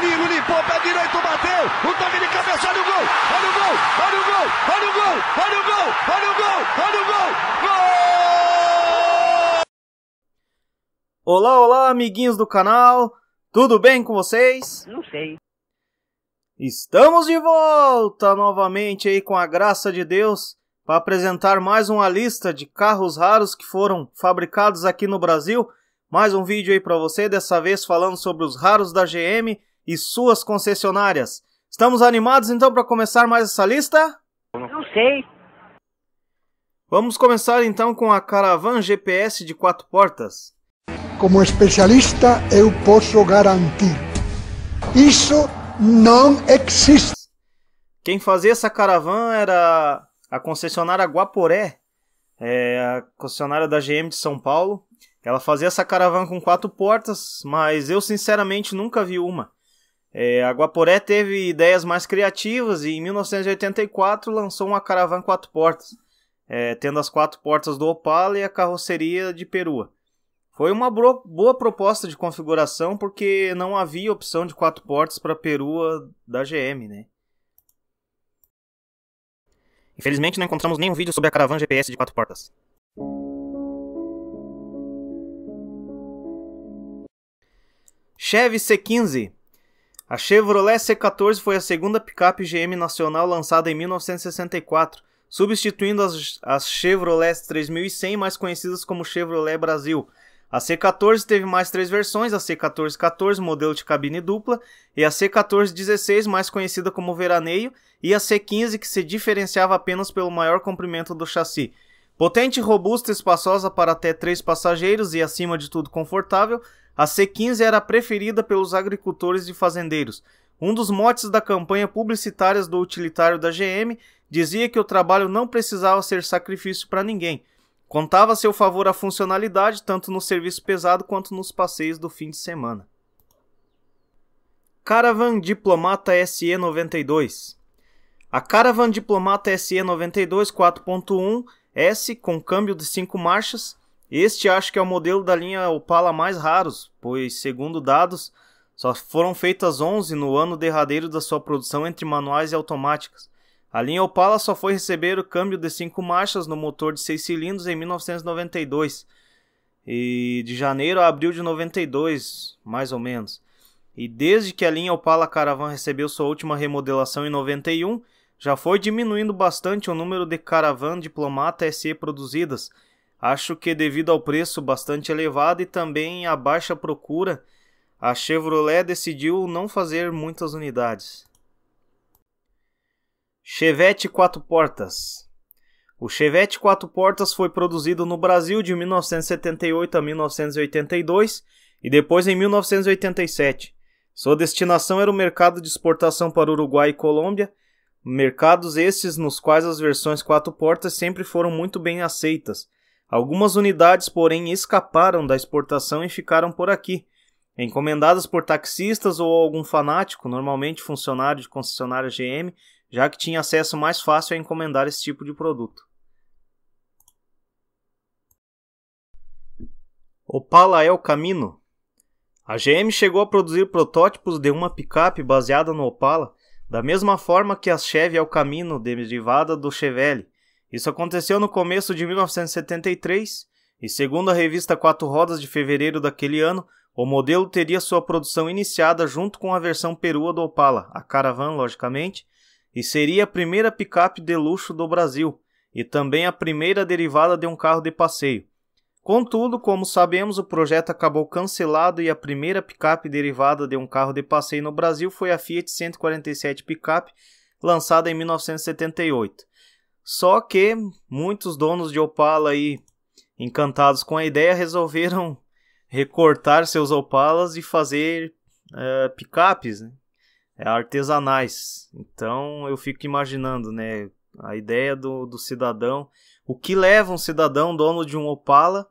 Danilo limpou, pé direito, bateu. O toque de cabeça, olha o gol. Olha o gol, olha o gol, olha o gol, olha o gol, olha o gol, olha o gol. Gol! Olá, olá, amiguinhos do canal. Tudo bem com vocês? Não sei. Estamos de volta novamente aí com a graça de Deus para apresentar mais uma lista de carros raros que foram fabricados aqui no Brasil. Mais um vídeo aí para você, dessa vez falando sobre os raros da GM e suas concessionárias. Estamos animados então para começar mais essa lista? Não sei. Vamos começar então com a Caravan GPS de 4 portas. Como especialista, eu posso garantir: isso não existe. Quem fazia essa Caravan era a concessionária Guaporé, a concessionária da GM de São Paulo. Ela fazia essa Caravan com 4 portas, mas eu sinceramente nunca vi uma. A Guaporé teve ideias mais criativas e em 1984 lançou uma Caravan 4 portas, tendo as 4 portas do Opala e a carroceria de perua. Foi uma boa proposta de configuração porque não havia opção de 4 portas para perua da GM, né? Infelizmente não encontramos nenhum vídeo sobre a Caravan GPS de 4 portas. Chevy C15. A Chevrolet C14 foi a segunda picape GM nacional lançada em 1964, substituindo as Chevrolet 3100, mais conhecidas como Chevrolet Brasil. A C14 teve mais 3 versões, a C14-14, modelo de cabine dupla, e a C14-16, mais conhecida como veraneio, e a C15, que se diferenciava apenas pelo maior comprimento do chassi. Potente, robusta e espaçosa para até 3 passageiros e, acima de tudo, confortável, a C15 era preferida pelos agricultores e fazendeiros. Um dos motes da campanha publicitária do utilitário da GM dizia que o trabalho não precisava ser sacrifício para ninguém. Contava a seu favor a funcionalidade tanto no serviço pesado quanto nos passeios do fim de semana. Caravan Diplomata SE 92. A Caravan Diplomata SE 92 4.1 S com câmbio de 5 marchas. Este acho que é o modelo da linha Opala mais raros, pois, segundo dados, só foram feitas 11 no ano derradeiro da sua produção entre manuais e automáticas. A linha Opala só foi receber o câmbio de 5 marchas no motor de 6 cilindros em 1992, e de janeiro a abril de 92, mais ou menos. E desde que a linha Opala Caravan recebeu sua última remodelação em 91, já foi diminuindo bastante o número de Caravan Diplomata SE produzidas. Acho que devido ao preço bastante elevado e também à baixa procura, a Chevrolet decidiu não fazer muitas unidades. Chevette 4 portas. O Chevette 4 portas foi produzido no Brasil de 1978 a 1982 e depois em 1987. Sua destinação era o mercado de exportação para Uruguai e Colômbia, mercados esses nos quais as versões 4 portas sempre foram muito bem aceitas. Algumas unidades, porém, escaparam da exportação e ficaram por aqui, encomendadas por taxistas ou algum fanático, normalmente funcionário de concessionária GM, já que tinha acesso mais fácil a encomendar esse tipo de produto. Opala El Camino. A GM chegou a produzir protótipos de uma picape baseada no Opala, da mesma forma que a Chevy El Camino, derivada do Chevelle. Isso aconteceu no começo de 1973 e, segundo a revista 4 Rodas de fevereiro daquele ano, o modelo teria sua produção iniciada junto com a versão perua do Opala, a Caravan, logicamente, e seria a primeira picape de luxo do Brasil e também a primeira derivada de um carro de passeio. Contudo, como sabemos, o projeto acabou cancelado e a primeira picape derivada de um carro de passeio no Brasil foi a Fiat 147 Picape, lançada em 1978. Só que muitos donos de Opala aí, encantados com a ideia, resolveram recortar seus Opalas e fazer picapes, né? Artesanais. Então eu fico imaginando, né, a ideia do cidadão, o que leva um cidadão dono de um Opala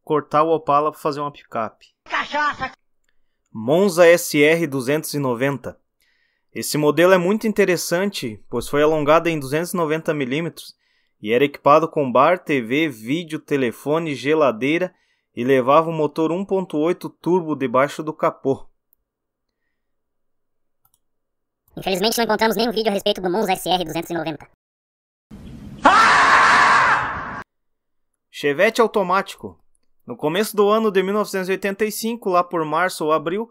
cortar o Opala para fazer uma picape. Cachaça! Monza SR 290. Esse modelo é muito interessante, pois foi alongado em 290 mm e era equipado com bar, TV, vídeo, telefone, geladeira e levava um motor 1.8 turbo debaixo do capô. Infelizmente não encontramos nenhum vídeo a respeito do Monza SR 290. Chevette automático. No começo do ano de 1985, lá por março ou abril,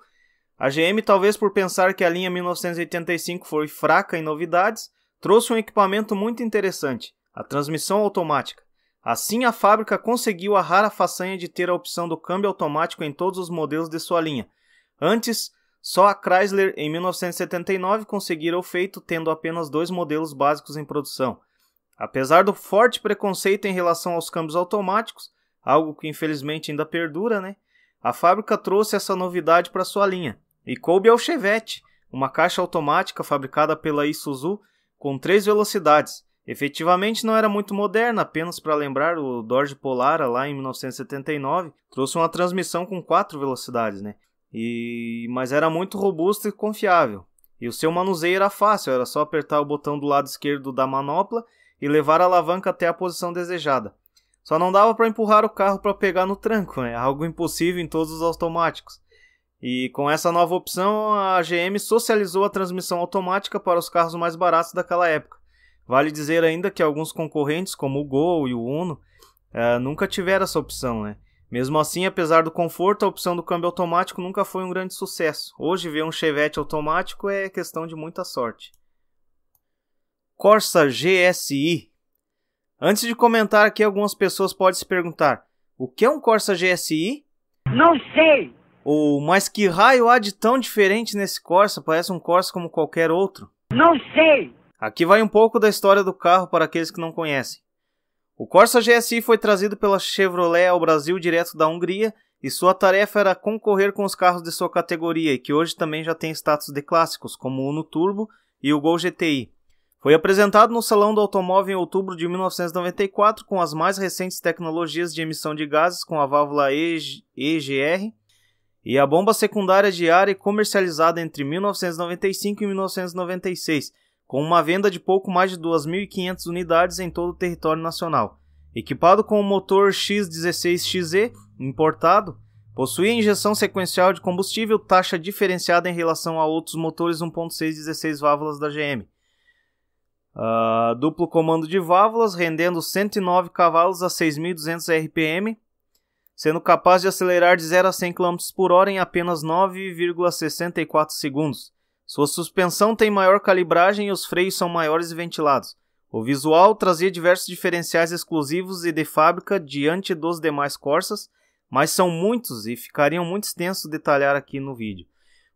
a GM, talvez por pensar que a linha 1985 foi fraca em novidades, trouxe um equipamento muito interessante, a transmissão automática. Assim, a fábrica conseguiu a rara façanha de ter a opção do câmbio automático em todos os modelos de sua linha. Antes, só a Chrysler, em 1979, conseguira o feito, tendo apenas 2 modelos básicos em produção. Apesar do forte preconceito em relação aos câmbios automáticos, algo que infelizmente ainda perdura, né? A fábrica trouxe essa novidade para sua linha, e coube ao Chevette, uma caixa automática fabricada pela Isuzu com 3 velocidades. Efetivamente não era muito moderna, apenas para lembrar, o Dodge Polara lá em 1979 trouxe uma transmissão com 4 velocidades, né? Mas era muito robusta e confiável. E o seu manuseio era fácil, era só apertar o botão do lado esquerdo da manopla e levar a alavanca até a posição desejada. Só não dava para empurrar o carro para pegar no tranco, né? Algo impossível em todos os automáticos. E com essa nova opção, a GM socializou a transmissão automática para os carros mais baratos daquela época. Vale dizer ainda que alguns concorrentes, como o Gol e o Uno, nunca tiveram essa opção, né? Mesmo assim, apesar do conforto, a opção do câmbio automático nunca foi um grande sucesso. Hoje, ver um Chevette automático é questão de muita sorte. Corsa GSI. Antes de comentar aqui, algumas pessoas podem se perguntar: o que é um Corsa GSI? Não sei! Mas que raio há de tão diferente nesse Corsa? Parece um Corsa como qualquer outro. Não sei! Aqui vai um pouco da história do carro para aqueles que não conhecem. O Corsa GSI foi trazido pela Chevrolet ao Brasil direto da Hungria e sua tarefa era concorrer com os carros de sua categoria e que hoje também já tem status de clássicos, como o Uno Turbo e o Gol GTI. Foi apresentado no Salão do Automóvel em outubro de 1994 com as mais recentes tecnologias de emissão de gases com a válvula EGR e a bomba secundária de ar comercializada entre 1995 e 1996, com uma venda de pouco mais de 2.500 unidades em todo o território nacional. Equipado com o motor X16XE importado, possuía injeção sequencial de combustível, taxa diferenciada em relação a outros motores 1.6 16 válvulas da GM. Duplo comando de válvulas, rendendo 109 cavalos a 6.200 RPM, sendo capaz de acelerar de 0 a 100 km por hora em apenas 9,64 segundos. Sua suspensão tem maior calibragem e os freios são maiores e ventilados. O visual trazia diversos diferenciais exclusivos e de fábrica diante dos demais Corsas, mas são muitos e ficariam muito extensos detalhar aqui no vídeo.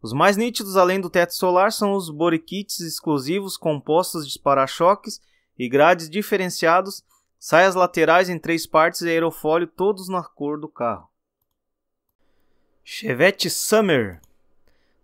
Os mais nítidos, além do teto solar, são os bodykits exclusivos compostos de para-choques e grades diferenciados, saias laterais em 3 partes e aerofólio, todos na cor do carro. Chevette Summer.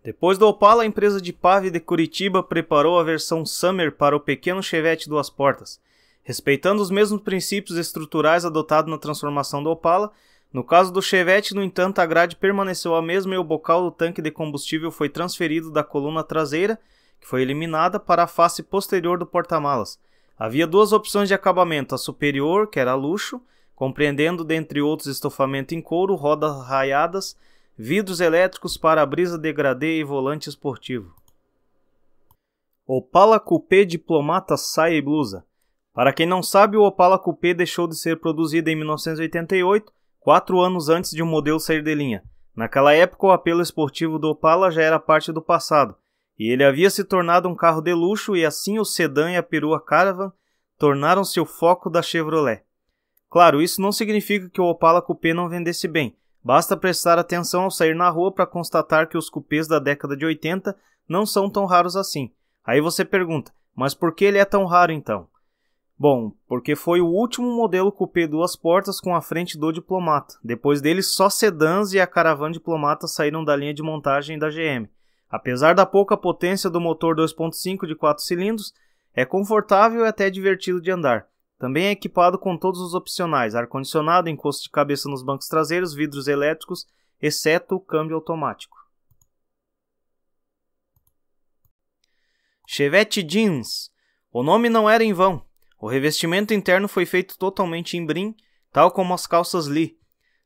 Depois do Opala, a empresa de Pave de Curitiba preparou a versão Summer para o pequeno Chevette 2 portas. Respeitando os mesmos princípios estruturais adotados na transformação do Opala, no caso do Chevette, no entanto, a grade permaneceu a mesma e o bocal do tanque de combustível foi transferido da coluna traseira, que foi eliminada, para a face posterior do porta-malas. Havia 2 opções de acabamento, a superior, que era luxo, compreendendo, dentre outros, estofamento em couro, rodas raiadas, vidros elétricos, para-brisa degradê e volante esportivo. Opala Coupé Diplomata Saia e Blusa. Para quem não sabe, o Opala Coupé deixou de ser produzido em 1988, 4 anos antes de um modelo sair de linha. Naquela época, o apelo esportivo do Opala já era parte do passado, e ele havia se tornado um carro de luxo e assim o sedã e a perua Caravan tornaram-se o foco da Chevrolet. Claro, isso não significa que o Opala Coupé não vendesse bem. Basta prestar atenção ao sair na rua para constatar que os cupês da década de 80 não são tão raros assim. Aí você pergunta, mas por que ele é tão raro então? Bom, porque foi o último modelo cupê 2 portas com a frente do Diplomata. Depois dele, só sedãs e a Caravan Diplomata saíram da linha de montagem da GM. Apesar da pouca potência do motor 2.5 de 4 cilindros, é confortável e até divertido de andar. Também é equipado com todos os opcionais, ar-condicionado, encosto de cabeça nos bancos traseiros, vidros elétricos, exceto o câmbio automático. Chevette Jeans. O nome não era em vão. O revestimento interno foi feito totalmente em brim, tal como as calças Lee.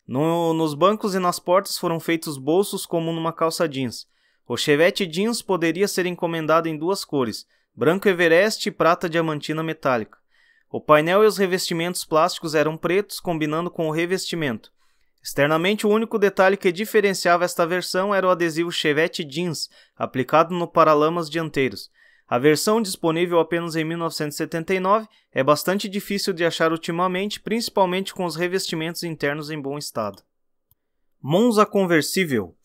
Nos bancos e nas portas foram feitos bolsos como numa calça jeans. O Chevette Jeans poderia ser encomendado em duas cores, branco Everest e prata diamantina metálica. O painel e os revestimentos plásticos eram pretos, combinando com o revestimento. Externamente, o único detalhe que diferenciava esta versão era o adesivo Chevette Jeans, aplicado no paralamas dianteiros. A versão, disponível apenas em 1979, é bastante difícil de achar ultimamente, principalmente com os revestimentos internos em bom estado. Monza conversível.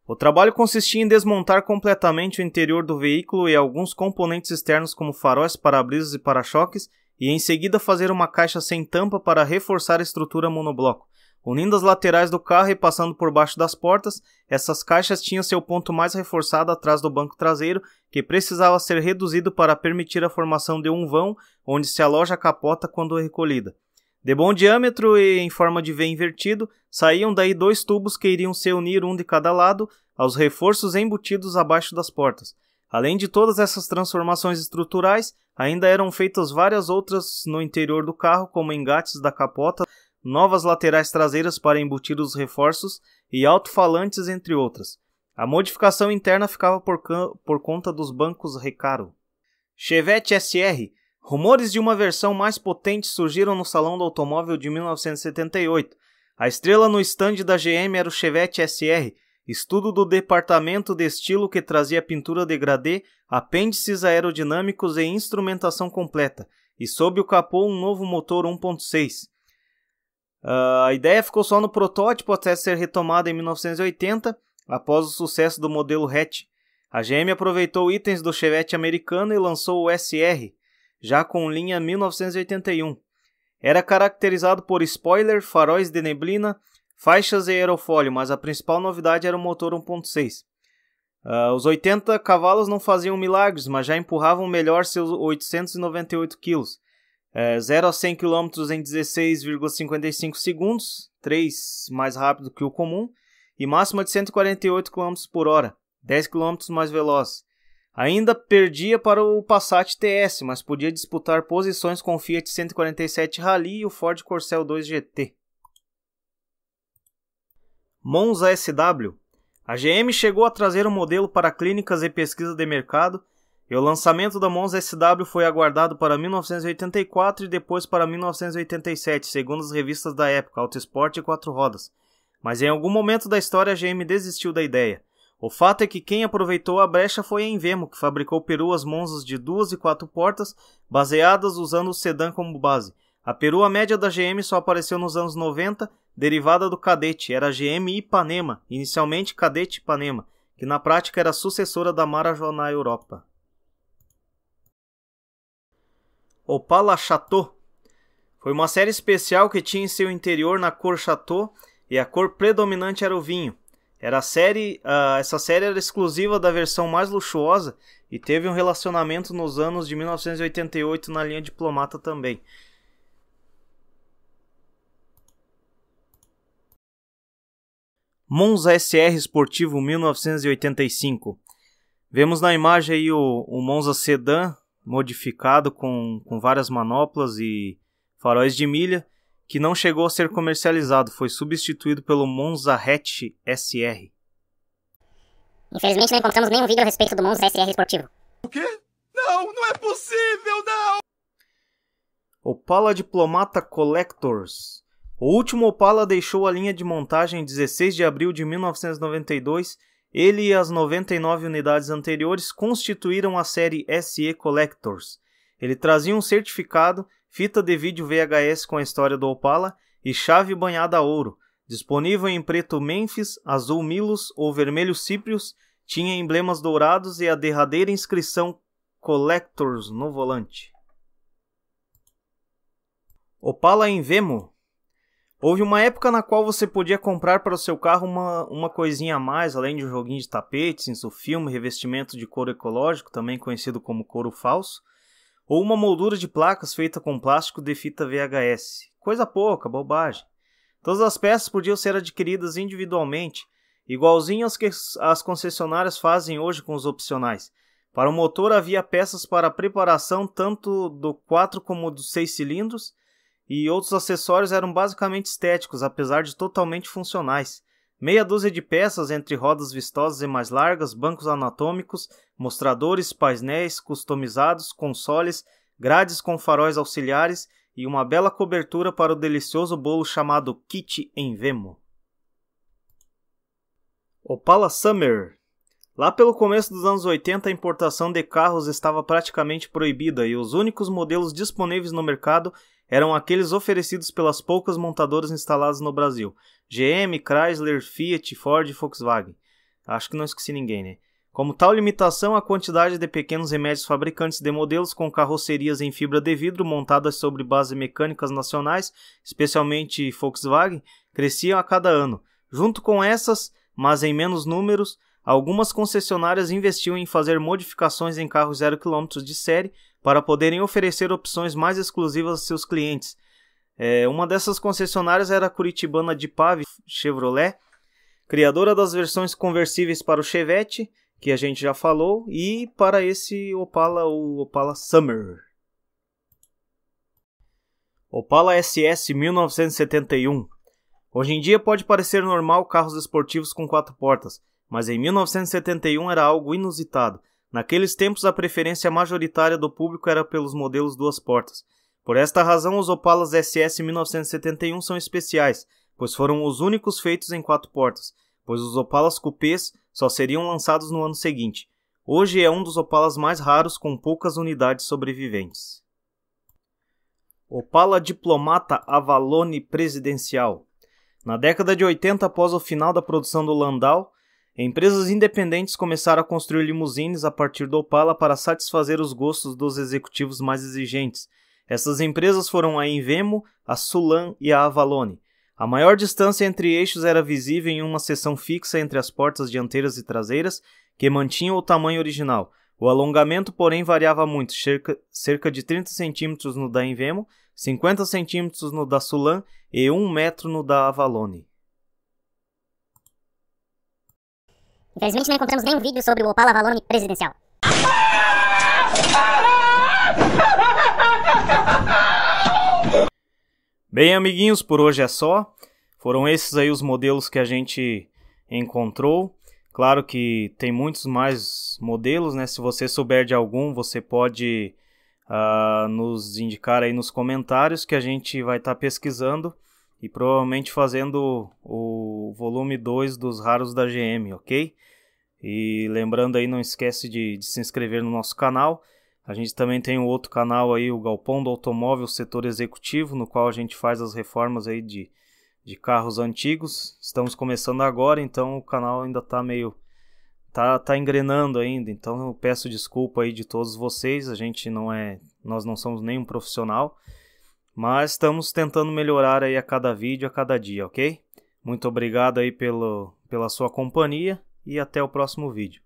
O trabalho consistia em desmontar completamente o interior do veículo e alguns componentes externos como faróis, para-brisas e para-choques, e em seguida fazer uma caixa sem tampa para reforçar a estrutura monobloco. Unindo as laterais do carro e passando por baixo das portas, essas caixas tinham seu ponto mais reforçado atrás do banco traseiro, que precisava ser reduzido para permitir a formação de um vão, onde se aloja a capota quando recolhida. De bom diâmetro e em forma de V invertido, saíam daí dois tubos que iriam se unir um de cada lado aos reforços embutidos abaixo das portas. Além de todas essas transformações estruturais, ainda eram feitas várias outras no interior do carro, como engates da capota, novas laterais traseiras para embutir os reforços e alto-falantes, entre outras. A modificação interna ficava por conta dos bancos Recaro. Chevette SR. Rumores de uma versão mais potente surgiram no Salão do Automóvel de 1978. A estrela no estande da GM era o Chevette SR, estudo do departamento de estilo que trazia pintura degradê, apêndices aerodinâmicos e instrumentação completa, e sob o capô um novo motor 1.6. A ideia ficou só no protótipo até ser retomada em 1980, após o sucesso do modelo hatch. A GM aproveitou itens do Chevette americano e lançou o SR, já com linha 1981. Era caracterizado por spoiler, faróis de neblina, faixas e aerofólio, mas a principal novidade era o motor 1.6. Os 80 cavalos não faziam milagres, mas já empurravam melhor seus 898 kg. 0 a 100 km em 16,55 segundos, 3 mais rápido que o comum, e máxima de 148 km por hora, 10 km mais veloz. Ainda perdia para o Passat TS, mas podia disputar posições com o Fiat 147 Rally e o Ford Corcel 2 GT. Monza SW. A GM chegou a trazer um modelo para clínicas e pesquisa de mercado, e o lançamento da Monza SW foi aguardado para 1984 e depois para 1987, segundo as revistas da época, Autosport e Quatro Rodas. Mas em algum momento da história a GM desistiu da ideia. O fato é que quem aproveitou a brecha foi a Invemo, que fabricou peruas Monzas de 2 e 4 portas, baseadas usando o sedã como base. A perua média da GM só apareceu nos anos 90, derivada do Cadete, era a GM Ipanema, inicialmente Cadete Ipanema, que na prática era a sucessora da Marajo na Europa. Opala Chateau. Foi uma série especial que tinha em seu interior na cor Chateau, e a cor predominante era o vinho. Essa série era exclusiva da versão mais luxuosa e teve um relacionamento nos anos de 1988 na linha Diplomata também. Monza SR Esportivo 1985. Vemos na imagem aí o Monza Sedan modificado com várias manoplas e faróis de milha, que não chegou a ser comercializado, foi substituído pelo Monza Hatch SR. Infelizmente não encontramos nenhum vídeo a respeito do Monza SR esportivo. O quê? Não é possível, não! Opala Diplomata Collectors. O último Opala deixou a linha de montagem em 16 de abril de 1992. Ele e as 99 unidades anteriores constituíram a série SE Collectors. Ele trazia um certificado, fita de vídeo VHS com a história do Opala e chave banhada a ouro. Disponível em preto Memphis, azul Milos ou vermelho Cyprus, tinha emblemas dourados e a derradeira inscrição Collectors no volante. Opala Invemo. Houve uma época na qual você podia comprar para o seu carro uma coisinha a mais, além de um joguinho de tapetes, insufilme, revestimento de couro ecológico, também conhecido como couro falso, ou uma moldura de placas feita com plástico de fita VHS. Coisa pouca, bobagem. Todas as peças podiam ser adquiridas individualmente, igualzinho às que as concessionárias fazem hoje com os opcionais. Para o motor havia peças para preparação tanto do 4 como dos 6 cilindros, e outros acessórios eram basicamente estéticos, apesar de totalmente funcionais. meia dúzia de peças entre rodas vistosas e mais largas, bancos anatômicos, mostradores, painéis customizados, consoles, grades com faróis auxiliares e uma bela cobertura para o delicioso bolo chamado Kit em Vemo. Opala Summer. Lá pelo começo dos anos 80, a importação de carros estava praticamente proibida e os únicos modelos disponíveis no mercado eram aqueles oferecidos pelas poucas montadoras instaladas no Brasil: GM, Chrysler, Fiat, Ford e Volkswagen. Acho que não esqueci ninguém, né? Como tal limitação, a quantidade de pequenos e médios fabricantes de modelos com carrocerias em fibra de vidro montadas sobre bases mecânicas nacionais, especialmente Volkswagen, cresciam a cada ano. Junto com essas, mas em menos números, algumas concessionárias investiam em fazer modificações em carros 0 km de série para poderem oferecer opções mais exclusivas a seus clientes. Uma dessas concessionárias era a curitibana Dipave Chevrolet, criadora das versões conversíveis para o Chevette, que a gente já falou, e para esse Opala, o Opala Summer. Opala SS 1971. Hoje em dia pode parecer normal carros esportivos com 4 portas, mas em 1971 era algo inusitado. Naqueles tempos a preferência majoritária do público era pelos modelos 2 portas. Por esta razão os Opalas SS 1971 são especiais, pois foram os únicos feitos em 4 portas, pois os Opalas Coupés só seriam lançados no ano seguinte. Hoje é um dos Opalas mais raros com poucas unidades sobreviventes. Opala Diplomata Avalone Presidencial. Na década de 80, após o final da produção do Landau, empresas independentes começaram a construir limusines a partir do Opala para satisfazer os gostos dos executivos mais exigentes. Essas empresas foram a Invemo, a Sulan e a Avalone. A maior distância entre eixos era visível em uma seção fixa entre as portas dianteiras e traseiras, que mantinham o tamanho original. O alongamento, porém, variava muito, cerca de 30 cm no da Invemo, 50 cm no da Sulan e 1 metro no da Avalone. Infelizmente não encontramos nenhum vídeo sobre o Opala Avalone Presidencial. Bem, amiguinhos, por hoje é só. Foram esses aí os modelos que a gente encontrou. Claro que tem muitos mais modelos, né? Se você souber de algum, você pode nos indicar aí nos comentários, que a gente vai estar pesquisando e provavelmente fazendo o volume 2 dos raros da GM, ok? E lembrando aí, não esquece de se inscrever no nosso canal. A gente também tem um outro canal aí, o Galpão do Automóvel Setor Executivo, no qual a gente faz as reformas aí de carros antigos. Estamos começando agora, então o canal ainda tá meio... Tá engrenando ainda, então eu peço desculpa aí de todos vocês. Nós não somos nenhum profissional, mas estamos tentando melhorar aí a cada vídeo, a cada dia, ok? Muito obrigado aí pela sua companhia e até o próximo vídeo.